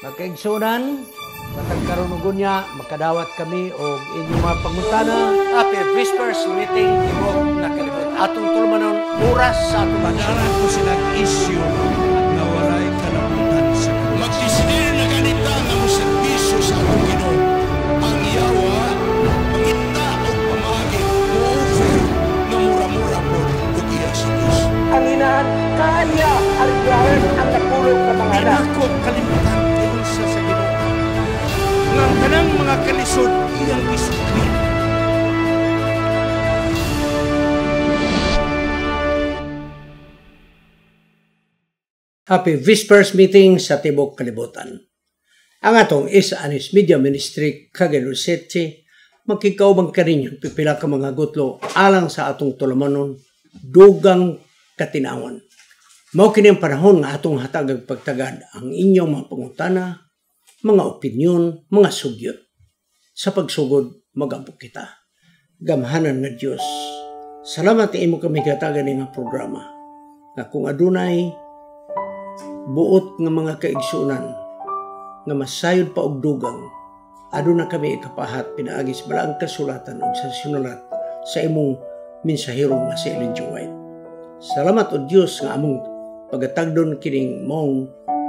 Magkaigsunan, matag karunugon niya, makadawat kami o inyong mga pangutana. Happy Whispers Meeting Tibok na kalibot. Atong tulmanon oras sa atong Pag-aral ko silang issue na walay kalabutan sa Diyos. Magdesidir na ganita nga mo serbisyo sa atong Ginoo. Ang yawa, mangita o pamagi, mo-offer na mura-mura po ug iya sa Diyos. ang inahan kanya aligaran ang nakulog sa mga anak. Ako kalimutan tiyon sa Ginoo. Nga ang tanang mga kalisod iyang isukli. Happy Whispers Meeting sa Tibok Kalibutan. Ang atong Is-Anis Media Ministry Cagayan City, magkikaubang ka rin yung pipila ka mga gutlo alang sa atong tulamanon, dugang katinawan. Mao kini ang panahon nga atong hatagag pagtagad ang inyong mga pangutana, mga opinyon, mga sugyot. Sa pagsugod, mag-abot kita. Gamhanan nga Diyos. Salamat imo kami katagan nga programa. Na kung adunay buot nga mga kaigsunan nga masayod pa og dugang, aduna kami ikapahat pinaagi sa balaang kasulatan ug sa sinulat sa imong mensahero nga si Ellen G. White. Salamat o Dios nga among pagatagdon kining mong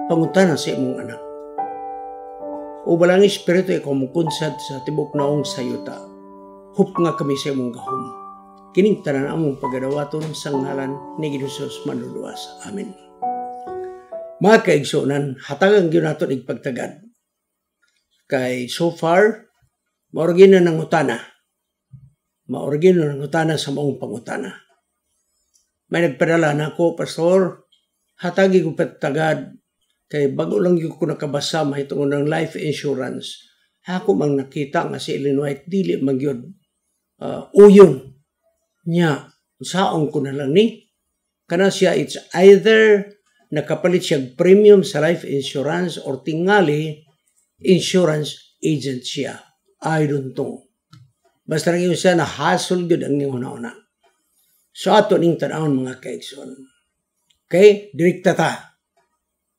pangutana sa imong anak. O balang espiritu ikaw mong kunsad sa tibok naong sayuta. Hup nga kami sa imong gahom. Kining tanan among pagadawaton sa ngalan ni Jesus manluluwas. Amen. Mga kaigsunan, hatagang yun natin igpagtagad. Kay so far, maorigin na ng utana. Maorigin na ng utana sa maong pangutana. May nagpadala na ako, Pastor, hatagi ko pagtagad. Kay bago lang yung ko nakabasa, mahitong ng life insurance. Ako mang nakita nga si Ellen White, dili magyod. Uyon niya, saong ko na lang ni. Kana siya, it's either nakapalit siya premium sa life insurance or tingali insurance agent siya. I don't know. Basta lang yun siya na hassle yun ang una-una. So ato ning tanawon mga kaigsoon. Okay? Direkta ta.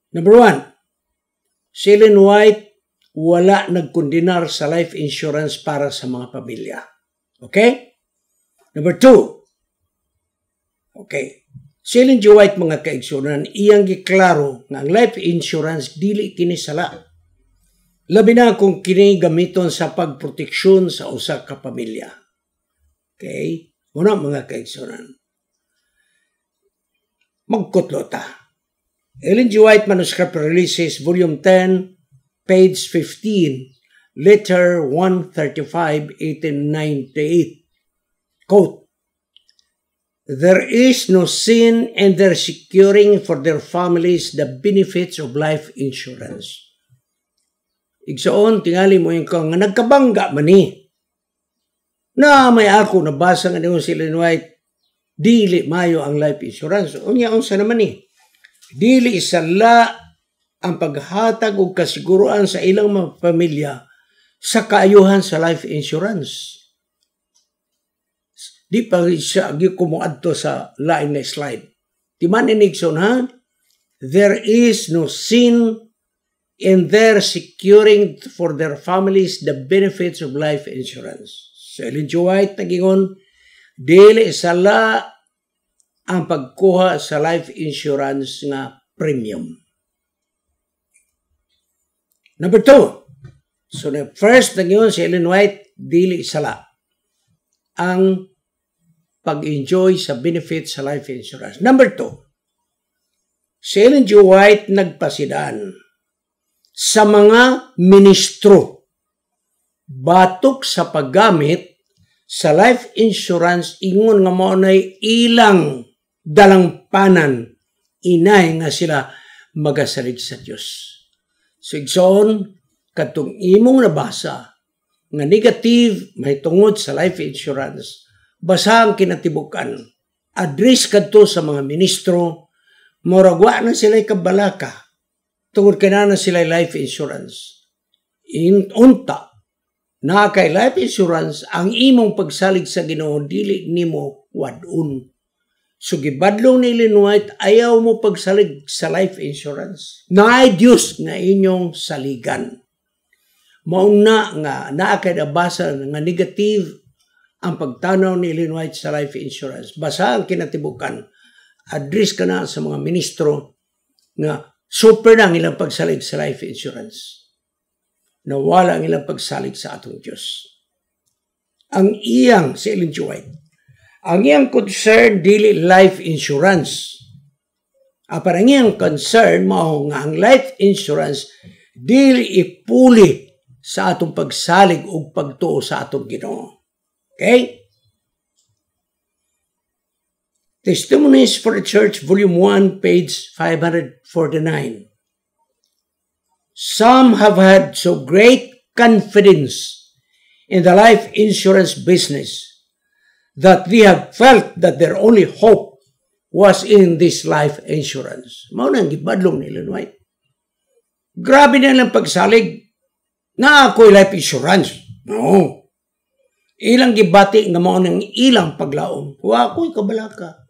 Number 1, si Ellen White wala nagkondinar sa life insurance para sa mga pamilya. Okay? Number 2, okay. Si Ellen G. White mga kaigsunan, iyang giklaro nga ang life insurance dili kini sala. Labi na kung kini gamiton sa pagproteksyon sa usa ka pamilya. Okay? Una mga kaigsunan. Magkutlo ta. Ellen G. White Manuscript Releases, Volume 10, page 15, letter 135, 1898. Quote, "There is no sin in their securing for their families the benefits of life insurance." Igsoon, tingali mo yung kong nga nagkabangga man ni. Na may ako nabasa nga niyo si Ellen White, dili mayo ang life insurance. Unya unsa naman ni? Dili isala ang paghatag og kasiguruan sa ilang mga pamilya sa kaayuhan sa life insurance. Di pa siya kumuadto sa lain na slide. Di man inigson ha? There is no sin in their securing for their families the benefits of life insurance. So Ellen G. White nagingon, dili sala ang pagkuha sa life insurance nga premium. Number 2, so the first nagingon si Ellen White, dili sala ang pag-enjoy sa benefits sa life insurance. Number 2, si Ellen G. White nagpasidaan sa mga ministro batok sa paggamit sa life insurance ingon nga mao nay ilang dalangpanan inay nga sila magasalig sa Dios. So igsoon kadtong imong nabasa nga negative may tungod sa life insurance, basa ang kinatibukan. Address kadto sa mga ministro, moragwa na sila kabalaka. Tungod ka na sila life insurance. Unta, na kay life insurance, ang imong pagsalig sa Ginoo dili nimo wadun. So gibadlong ni Ellen White, ayaw mo pagsalig sa life insurance. Naay Diyos nga inyong saligan. Mauna nga naa kay nabasa nga negative ang pagtanaw ni Ellen White sa life insurance. Basa ang kinatibukan. Address ka na sa mga ministro na super na ang ilang pagsalig sa life insurance. Nawala ang ilang pagsalig sa atong Diyos. Ang iyang, si Ellen G. White, ang iyang concern, dili life insurance. Ang iyang concern, mao nga ang life insurance, dili ipuli sa atong pagsalig o pagtuo sa atong Ginoo. Okay? Testimonies for the Church, Volume 1, page 549. Some have had so great confidence in the life insurance business that they have felt that their only hope was in this life insurance. Mao nang gibadlong ni Ellen White. Grabe na lang pagsalig na ako'y life insurance. No. Ilang gibati nga mao nang ilang paglaom. Wa ako'y kabalaka.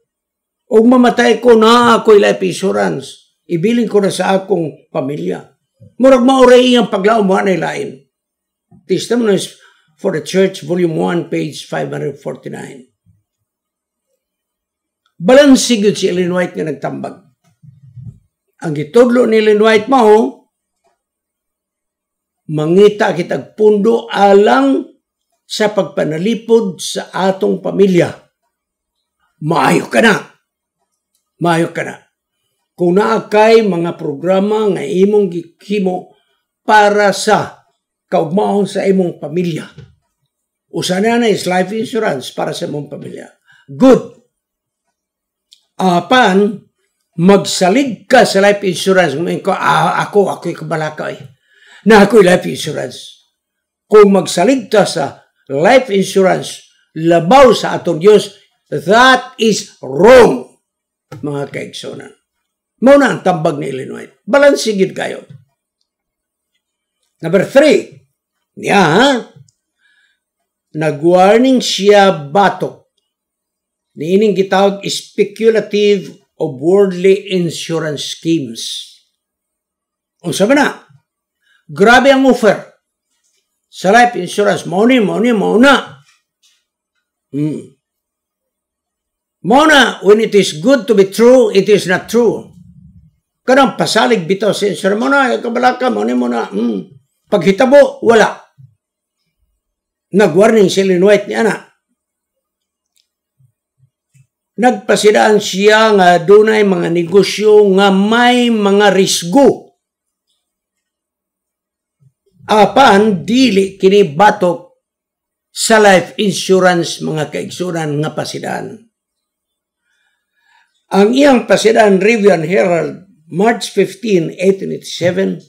Og mamatay ko na ako'y life insurance. Ibilin ko na sa akong pamilya. Murag mauray iyang paglaom mo na ilain. Testimonies for the Church, Volume 1, page 549. Balansigod si Ellen White nga nagtambag. Ang gitudlo ni Ellen White mao, mangita kitag pundo alang sa pagpanalipod sa atong pamilya. Maayo ka na. Maayo ka na. Kung naakay mga programa nga imong gihimo para sa kaugmahon sa imong pamilya. Usa na is life insurance para sa imong pamilya. Good. Apan, magsalig ka sa life insurance. Ako'y kabalaka na ako'y life insurance. Kung magsalig ka sa life insurance, labaw sa atong Diyos, that is wrong, mga kaigsunan. Mauna ang tambag ni Ellen White. Balansigid kayo. Number 3, nag-warning siya batok. Niining gitawag speculative of worldly insurance schemes. Unsa man na? Grabe ang offer sa life insurance. Mauna. Mauna, when it is good to be true, it is not true. Kanang pasalig bitaw sa insurance. Mauna, kabalaka, mauna. Paghitabo, wala. Nag-warning si Ellen White ni ana. Nagpasidaan siya nga dunay mga negosyo nga may mga risgo. Apan, dili kini batok sa life insurance mga kaigsunan nga pasidaan. Ang iyang pasidaan, Review and Herald, March 15, 1887,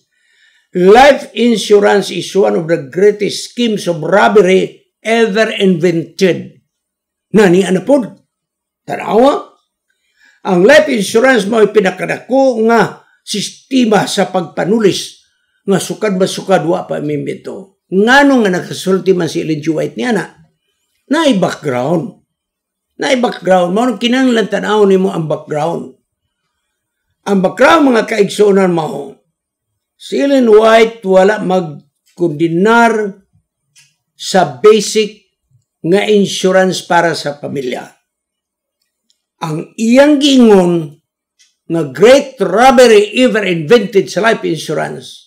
life insurance is one of the greatest schemes of robbery ever invented. Nani anapod? Tanawa? Ang life insurance mo ay pinakadako nga sistema sa pagpanulis nga sukad-basukad wa pa mimbito. Ngano nga nakasulti man si Ellen G. White niya na? Naay background. Mao kinahanglan tan-aw nimo ang background. Ang background mga kaigsunan mo, si Ellen White wala magkundinar sa basic nga insurance para sa pamilya. Ang iyang giingon nga great robbery ever invented sa life insurance